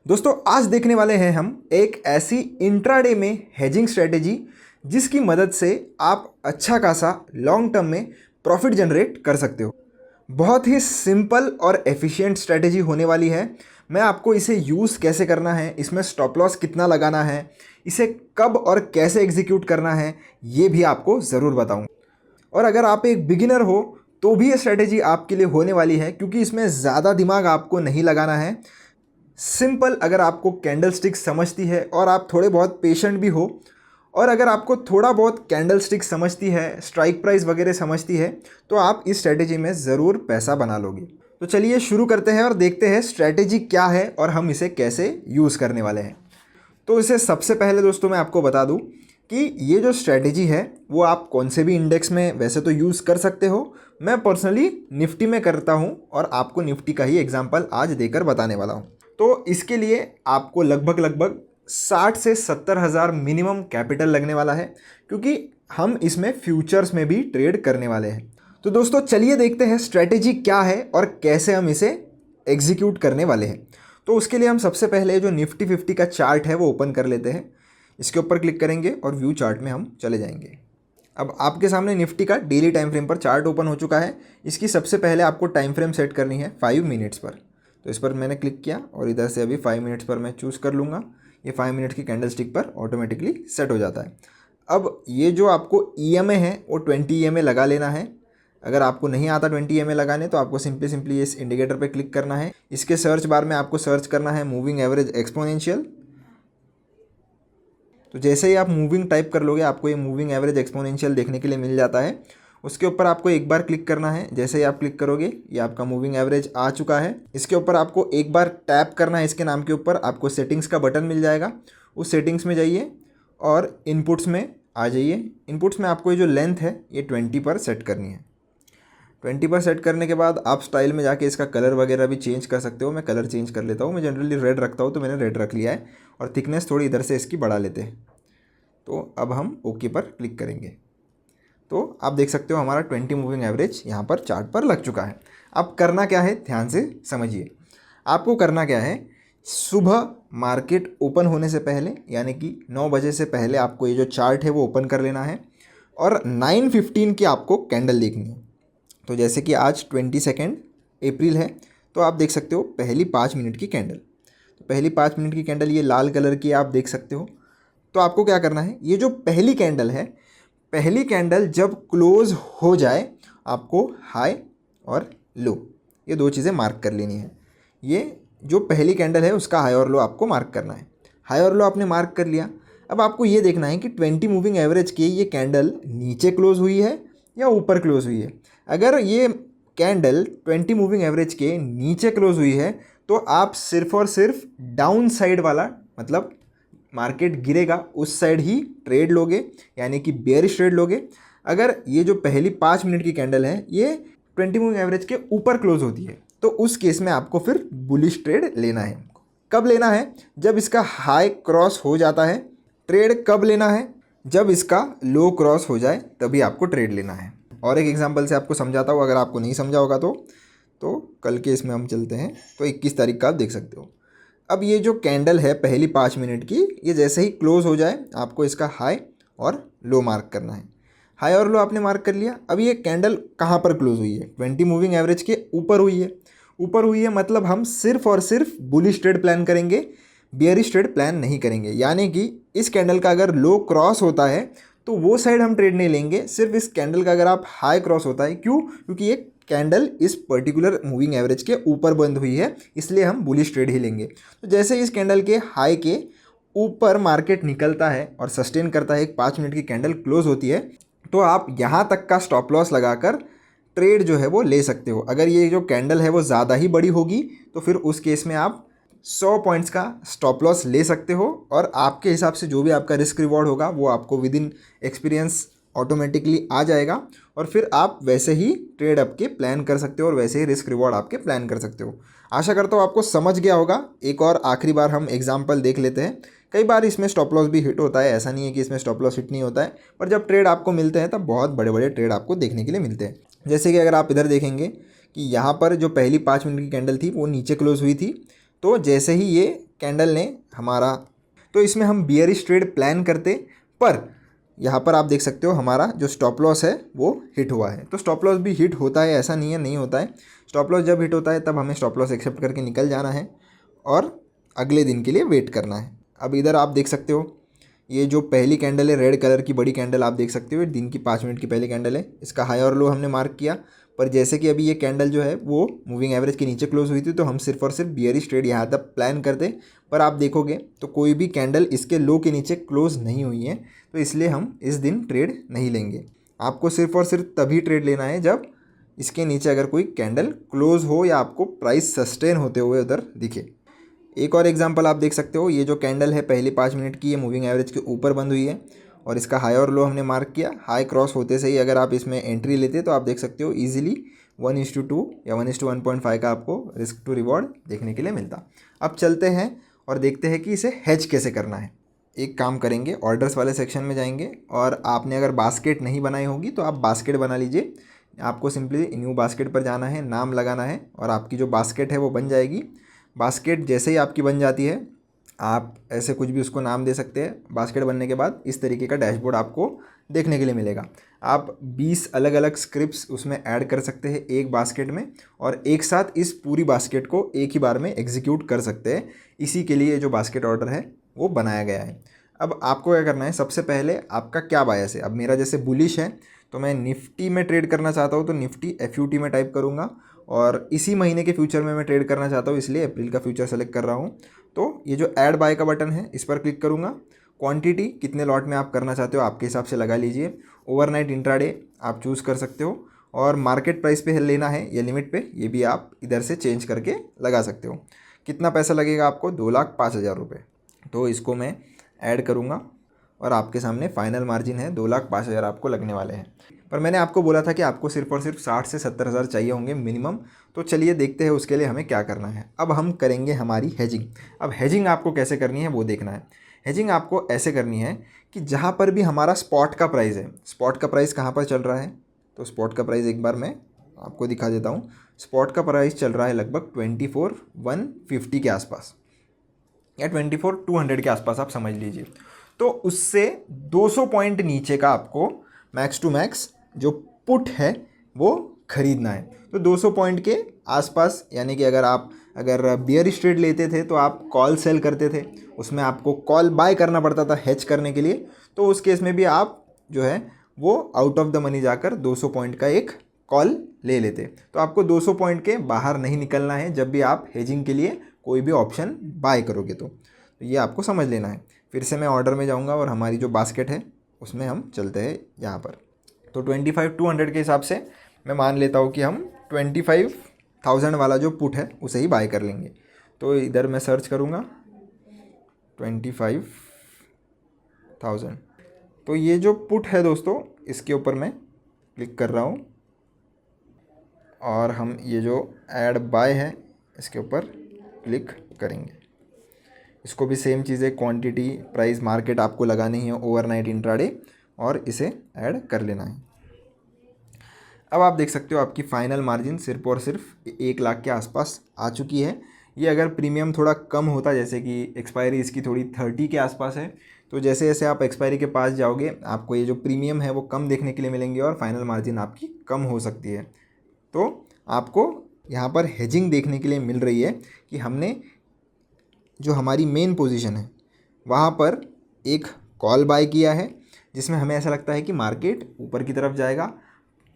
दोस्तों आज देखने वाले हैं हम एक ऐसी इंट्राडे में हेजिंग स्ट्रेटेजी जिसकी मदद से आप अच्छा खासा लॉन्ग टर्म में प्रॉफिट जनरेट कर सकते हो। बहुत ही सिंपल और एफिशिएंट स्ट्रेटेजी होने वाली है। मैं आपको इसे यूज़ कैसे करना है, इसमें स्टॉप लॉस कितना लगाना है, इसे कब और कैसे एग्जीक्यूट करना है, ये भी आपको ज़रूर बताऊंगा। और अगर आप एक बिगिनर हो तो भी ये स्ट्रेटेजी आपके लिए होने वाली है, क्योंकि इसमें ज़्यादा दिमाग आपको नहीं लगाना है। सिंपल, अगर आपको कैंडल स्टिक समझती है और आप थोड़े बहुत पेशेंट भी हो, और अगर आपको थोड़ा बहुत कैंडल स्टिक समझती है, स्ट्राइक प्राइस वगैरह समझती है, तो आप इस स्ट्रेटेजी में ज़रूर पैसा बना लोगे। तो चलिए शुरू करते हैं और देखते हैं स्ट्रेटेजी क्या है और हम इसे कैसे यूज़ करने वाले हैं। तो इसे सबसे पहले दोस्तों मैं आपको बता दूं कि ये जो स्ट्रेटेजी है वो आप कौन से भी इंडेक्स में वैसे तो यूज़ कर सकते हो। मैं पर्सनली निफ्टी में करता हूँ और आपको निफ्टी का ही एग्जांपल आज देकर बताने वाला हूँ। तो इसके लिए आपको लगभग 60 से 70 हज़ार मिनिमम कैपिटल लगने वाला है, क्योंकि हम इसमें फ्यूचर्स में भी ट्रेड करने वाले हैं। तो दोस्तों चलिए देखते हैं स्ट्रेटेजी क्या है और कैसे हम इसे एग्जीक्यूट करने वाले हैं। तो उसके लिए हम सबसे पहले जो निफ्टी 50 का चार्ट है वो ओपन कर लेते हैं। इसके ऊपर क्लिक करेंगे और व्यू चार्ट में हम चले जाएंगे। अब आपके सामने निफ्टी का डेली टाइम फ्रेम पर चार्ट ओपन हो चुका है। इसकी सबसे पहले आपको टाइम फ्रेम सेट करनी है 5 मिनट्स पर। तो इस पर मैंने क्लिक किया और इधर से अभी 5 मिनट्स पर मैं चूज़ कर लूँगा। ये 5 मिनट की कैंडल स्टिक पर ऑटोमेटिकली सेट हो जाता है। अब ये जो आपको EMA है वो 20 EMA लगा लेना है। अगर आपको नहीं आता 20 EMA लगाने तो आपको सिंपली इस इंडिकेटर पे क्लिक करना है। इसके सर्च बार में आपको सर्च करना है मूविंग एवरेज एक्सपोनेंशियल। तो जैसे ही आप मूविंग टाइप कर लोगे आपको ये मूविंग एवरेज एक्सपोनेंशियल देखने के लिए मिल जाता है। उसके ऊपर आपको एक बार क्लिक करना है। जैसे ही आप क्लिक करोगे ये आपका मूविंग एवरेज आ चुका है। इसके ऊपर आपको एक बार टैप करना है। इसके नाम के ऊपर आपको सेटिंग्स का बटन मिल जाएगा। उस सेटिंग्स में जाइए और इनपुट्स में आ जाइए। इनपुट्स में आपको ये जो लेंथ है ये 20 पर सेट करनी है। 20 पर सेट करने के बाद आप स्टाइल में जाके इसका कलर वगैरह भी चेंज कर सकते हो। मैं कलर चेंज कर लेता हूँ। मैं जनरली रेड रखता हूँ तो मैंने रेड रख लिया है। और थिकनेस थोड़ी इधर से इसकी बढ़ा लेते हैं। तो अब हम ओके पर क्लिक करेंगे। तो आप देख सकते हो हमारा 20 मूविंग एवरेज यहाँ पर चार्ट पर लग चुका है। अब करना क्या है ध्यान से समझिए। आपको करना क्या है, सुबह मार्केट ओपन होने से पहले यानी कि 9 बजे से पहले आपको ये जो चार्ट है वो ओपन कर लेना है और 9:15 की आपको कैंडल देखनी है। तो जैसे कि आज 22 अप्रैल है तो आप देख सकते हो पहली 5 मिनट की कैंडल। तो पहली 5 मिनट की कैंडल ये लाल कलर की आप देख सकते हो। तो आपको क्या करना है, ये जो पहली कैंडल है, पहली कैंडल जब क्लोज हो जाए आपको हाई और लो ये दो चीज़ें मार्क कर लेनी है। ये जो पहली कैंडल है उसका हाई और लो आपको मार्क करना है। हाई और लो आपने मार्क कर लिया। अब आपको ये देखना है कि 20 मूविंग एवरेज की ये कैंडल नीचे क्लोज हुई है या ऊपर क्लोज हुई है। अगर ये कैंडल 20 मूविंग एवरेज के नीचे क्लोज हुई है तो आप सिर्फ और सिर्फ डाउन साइड वाला, मतलब मार्केट गिरेगा उस साइड ही ट्रेड लोगे, यानी कि बेयरिश ट्रेड लोगे। अगर ये जो पहली 5 मिनट की कैंडल है ये 20 मूविंग एवरेज के ऊपर क्लोज होती है तो उस केस में आपको फिर बुलिश ट्रेड लेना है। कब लेना है, जब इसका हाई क्रॉस हो जाता है। ट्रेड कब लेना है, जब इसका लो क्रॉस हो जाए तभी आपको ट्रेड लेना है। और एक एग्जांपल से आपको समझाता हूँ, अगर आपको नहीं समझा होगा तो कल के इसमें हम चलते हैं। तो 21 तारीख का आप देख सकते हो। अब ये जो कैंडल है पहली 5 मिनट की, ये जैसे ही क्लोज हो जाए आपको इसका हाई और लो मार्क करना है। हाई और लो आपने मार्क कर लिया। अब ये कैंडल कहाँ पर क्लोज हुई है, 20 मूविंग एवरेज के ऊपर हुई है। ऊपर हुई है मतलब हम सिर्फ और सिर्फ बुलिश ट्रेड प्लान करेंगे, बियरिश ट्रेड प्लान नहीं करेंगे। यानी कि इस कैंडल का अगर लो क्रॉस होता है तो वो साइड हम ट्रेड नहीं लेंगे। सिर्फ इस कैंडल का अगर आप हाई क्रॉस होता है, क्यों, क्योंकि ये कैंडल इस पर्टिकुलर मूविंग एवरेज के ऊपर बंद हुई है, इसलिए हम बुलिश ट्रेड ही लेंगे। तो जैसे इस कैंडल के हाई के ऊपर मार्केट निकलता है और सस्टेन करता है, एक 5 मिनट की कैंडल क्लोज होती है, तो आप यहाँ तक का स्टॉप लॉस लगाकर ट्रेड जो है वो ले सकते हो। अगर ये जो कैंडल है वो ज़्यादा ही बड़ी होगी तो फिर उस केस में आप 100 पॉइंट्स का स्टॉप लॉस ले सकते हो और आपके हिसाब से जो भी आपका रिस्क रिवॉर्ड होगा वो आपको विद इन एक्सपीरियंस ऑटोमेटिकली आ जाएगा और फिर आप वैसे ही ट्रेड आपके प्लान कर सकते हो और वैसे ही रिस्क रिवॉर्ड आपके प्लान कर सकते हो। आशा करता हूँ आपको समझ गया होगा। एक और आखिरी बार हम एग्जांपल देख लेते हैं। कई बार इसमें स्टॉप लॉस भी हिट होता है, ऐसा नहीं है कि इसमें स्टॉप लॉस हिट नहीं होता है, पर जब ट्रेड आपको मिलते हैं तब बहुत बड़े बड़े ट्रेड आपको देखने के लिए मिलते हैं। जैसे कि अगर आप इधर देखेंगे कि यहाँ पर जो पहली 5 मिनट की कैंडल थी वो नीचे क्लोज हुई थी, तो जैसे ही ये कैंडल ने हमारा, तो इसमें हम बियरिश ट्रेड प्लान करते, पर यहाँ पर आप देख सकते हो हमारा जो स्टॉप लॉस है वो हिट हुआ है। तो स्टॉप लॉस भी हिट होता है, ऐसा नहीं है नहीं होता है। स्टॉप लॉस जब हिट होता है तब हमें स्टॉप लॉस एक्सेप्ट करके निकल जाना है और अगले दिन के लिए वेट करना है। अब इधर आप देख सकते हो ये जो पहली कैंडल है रेड कलर की बड़ी कैंडल, आप देख सकते हो दिन की 5 मिनट की पहली कैंडल है। इसका हाई और लो हमने मार्क किया, पर जैसे कि अभी ये कैंडल जो है वो मूविंग एवरेज के नीचे क्लोज हुई थी, तो हम सिर्फ और सिर्फ बियरिश ट्रेड यहाँ तक प्लान करते। पर आप देखोगे तो कोई भी कैंडल इसके लो के नीचे क्लोज नहीं हुई है, तो इसलिए हम इस दिन ट्रेड नहीं लेंगे। आपको सिर्फ और सिर्फ तभी ट्रेड लेना है जब इसके नीचे अगर कोई कैंडल क्लोज हो या आपको प्राइस सस्टेन होते हुए उधर दिखे। एक और एग्जांपल आप देख सकते हो, ये जो कैंडल है पहली 5 मिनट की, ये मूविंग एवरेज के ऊपर बंद हुई है और इसका हाई और लो हमने मार्क किया। हाई क्रॉस होते से ही अगर आप इसमें एंट्री लेते तो आप देख सकते हो ईजिली 1:2 या 1:1.5 का आपको रिस्क टू रिवॉर्ड देखने के लिए मिलता। अब चलते हैं और देखते हैं कि इसे हेज कैसे करना है। एक काम करेंगे, ऑर्डर्स वाले सेक्शन में जाएंगे और आपने अगर बास्केट नहीं बनाई होगी तो आप बास्केट बना लीजिए। आपको सिंपली न्यू बास्केट पर जाना है, नाम लगाना है और आपकी जो बास्केट है वो बन जाएगी। बास्केट जैसे ही आपकी बन जाती है, आप ऐसे कुछ भी उसको नाम दे सकते हैं। बास्केट बनने के बाद इस तरीके का डैशबोर्ड आपको देखने के लिए मिलेगा। आप 20 अलग अलग स्क्रिप्ट्स उसमें ऐड कर सकते हैं एक बास्केट में, और एक साथ इस पूरी बास्केट को एक ही बार में एग्जीक्यूट कर सकते हैं। इसी के लिए जो बास्केट ऑर्डर है वो बनाया गया है। अब आपको क्या करना है, सबसे पहले आपका क्या बायस है। अब मेरा जैसे बुलिश है तो मैं निफ्टी में ट्रेड करना चाहता हूँ, तो निफ्टी FUT में टाइप करूँगा, और इसी महीने के फ्यूचर में मैं ट्रेड करना चाहता हूँ इसलिए अप्रैल का फ्यूचर सेलेक्ट कर रहा हूँ। तो ये जो ऐड बाय का बटन है इस पर क्लिक करूँगा। क्वांटिटी कितने लॉट में आप करना चाहते हो आपके हिसाब से लगा लीजिए। ओवरनाइट इंट्राडे आप चूज़ कर सकते हो, और मार्केट प्राइस पे लेना है या लिमिट पे, ये भी आप इधर से चेंज करके लगा सकते हो। कितना पैसा लगेगा आपको, 2,05,000 रुपये। तो इसको मैं ऐड करूँगा और आपके सामने फाइनल मार्जिन है 2,05,000 आपको लगने वाले हैं। पर मैंने आपको बोला था कि आपको सिर्फ और सिर्फ 60 से 70 हज़ार चाहिए होंगे मिनिमम। तो चलिए देखते हैं उसके लिए हमें क्या करना है। अब हम करेंगे हमारी हेजिंग। अब हेजिंग आपको कैसे करनी है वो देखना है। हेजिंग आपको ऐसे करनी है कि जहाँ पर भी हमारा स्पॉट का प्राइस है, स्पॉट का प्राइस कहाँ पर चल रहा है, तो स्पॉट का प्राइस एक बार मैं आपको दिखा देता हूँ। स्पॉट का प्राइस चल रहा है लगभग 24,150 के आसपास या 24,200 के आसपास आप समझ लीजिए। तो उससे 200 पॉइंट नीचे का आपको मैक्स टू मैक्स जो पुट है वो खरीदना है। तो 200 पॉइंट के आसपास, यानी कि अगर बियरिश ट्रेड लेते थे तो आप कॉल सेल करते थे, उसमें आपको कॉल बाय करना पड़ता था हेज करने के लिए। तो उस केस में भी आप जो है वो आउट ऑफ द मनी जाकर 200 पॉइंट का एक कॉल ले लेते। तो आपको 200 पॉइंट के बाहर नहीं निकलना है जब भी आप हेजिंग के लिए कोई भी ऑप्शन बाय करोगे। तो ये आपको समझ लेना है। फिर से मैं ऑर्डर में जाऊंगा और हमारी जो बास्केट है उसमें हम चलते हैं यहाँ पर। तो 25,200 के हिसाब से मैं मान लेता हूँ कि हम 25,000 वाला जो पुट है उसे ही बाय कर लेंगे। तो इधर मैं सर्च करूँगा 25,000। तो ये जो पुट है दोस्तों इसके ऊपर मैं क्लिक कर रहा हूँ और हम ये जो ऐड बाय है इसके ऊपर क्लिक करेंगे। इसको भी सेम चीज़ें क्वांटिटी प्राइस मार्केट आपको लगानी है ओवरनाइट इंट्राडे और इसे ऐड कर लेना है। अब आप देख सकते हो आपकी फ़ाइनल मार्जिन सिर्फ और सिर्फ 1 लाख के आसपास आ चुकी है। ये अगर प्रीमियम थोड़ा कम होता, जैसे कि एक्सपायरी इसकी थोड़ी 30 के आसपास है, तो जैसे जैसे आप एक्सपायरी के पास जाओगे आपको ये जो प्रीमियम है वो कम देखने के लिए मिलेंगे और फाइनल मार्जिन आपकी कम हो सकती है। तो आपको यहाँ पर हेजिंग देखने के लिए मिल रही है कि हमने जो हमारी मेन पोजीशन है वहाँ पर एक कॉल बाय किया है जिसमें हमें ऐसा लगता है कि मार्केट ऊपर की तरफ जाएगा,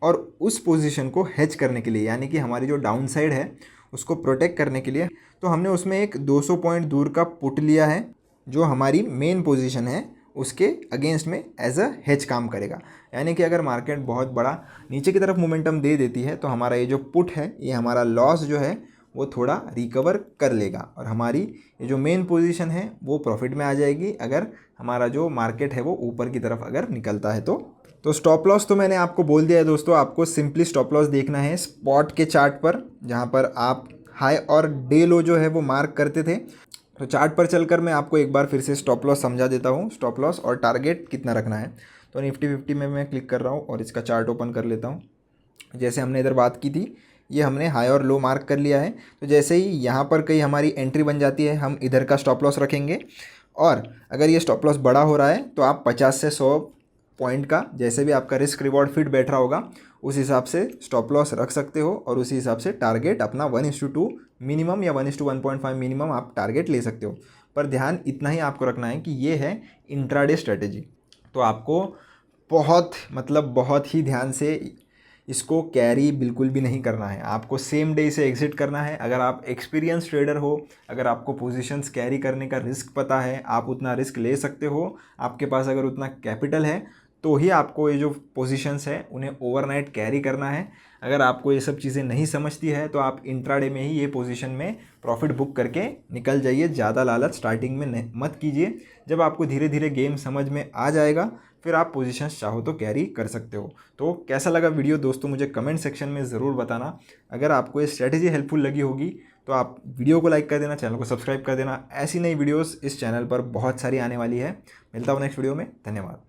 और उस पोजीशन को हेज करने के लिए, यानी कि हमारी जो डाउन साइड है उसको प्रोटेक्ट करने के लिए, तो हमने उसमें एक 200 पॉइंट दूर का पुट लिया है जो हमारी मेन पोजीशन है उसके अगेंस्ट में एज अ हेज काम करेगा। यानी कि अगर मार्केट बहुत बड़ा नीचे की तरफ मोमेंटम दे देती है तो हमारा ये जो पुट है ये हमारा लॉस जो है वो थोड़ा रिकवर कर लेगा और हमारी ये जो मेन पोजीशन है वो प्रॉफिट में आ जाएगी अगर हमारा जो मार्केट है वो ऊपर की तरफ अगर निकलता है। तो स्टॉप लॉस तो मैंने आपको बोल दिया है दोस्तों। आपको सिंपली स्टॉप लॉस देखना है स्पॉट के चार्ट पर, जहाँ पर आप हाई और डे लो जो है वो मार्क करते थे। तो चार्ट पर चलकर मैं आपको एक बार फिर से स्टॉप लॉस समझा देता हूँ, स्टॉप लॉस और टारगेट कितना रखना है। तो निफ्टी 50 में मैं क्लिक कर रहा हूँ और इसका चार्ट ओपन कर लेता हूँ। जैसे हमने इधर बात की थी ये हमने हाई और लो मार्क कर लिया है। तो जैसे ही यहाँ पर कहीं हमारी एंट्री बन जाती है, हम इधर का स्टॉप लॉस रखेंगे। और अगर ये स्टॉप लॉस बड़ा हो रहा है तो आप 50 से 100 पॉइंट का, जैसे भी आपका रिस्क रिवॉर्ड फिट बैठ रहा होगा, उस हिसाब से स्टॉप लॉस रख सकते हो। और उसी हिसाब से टारगेट अपना 1:2 मिनिमम या 1:1.5 मिनिमम आप टारगेट ले सकते हो। पर ध्यान इतना ही आपको रखना है कि ये है इंट्राडे स्ट्रेटेजी। तो आपको बहुत ही ध्यान से इसको कैरी बिल्कुल भी नहीं करना है। आपको सेम डे से एग्जिट करना है। अगर आप एक्सपीरियंस ट्रेडर हो, अगर आपको पोजीशंस कैरी करने का रिस्क पता है, आप उतना रिस्क ले सकते हो, आपके पास अगर उतना कैपिटल है, तो ही आपको ये जो पोजीशंस है उन्हें ओवरनाइट कैरी करना है। अगर आपको ये सब चीज़ें नहीं समझती है तो आप इंट्राडे में ही ये पोजीशन में प्रॉफिट बुक करके निकल जाइए। ज़्यादा लालच स्टार्टिंग में मत कीजिए। जब आपको धीरे धीरे गेम समझ में आ जाएगा फिर आप पोजीशंस चाहो तो कैरी कर सकते हो। तो कैसा लगा वीडियो दोस्तों, मुझे कमेंट सेक्शन में ज़रूर बताना। अगर आपको ये स्ट्रेटेजी हेल्पफुल लगी होगी तो आप वीडियो को लाइक कर देना, चैनल को सब्सक्राइब कर देना। ऐसी नई वीडियोस इस चैनल पर बहुत सारी आने वाली है। मिलता हूँ नेक्स्ट वीडियो में। धन्यवाद।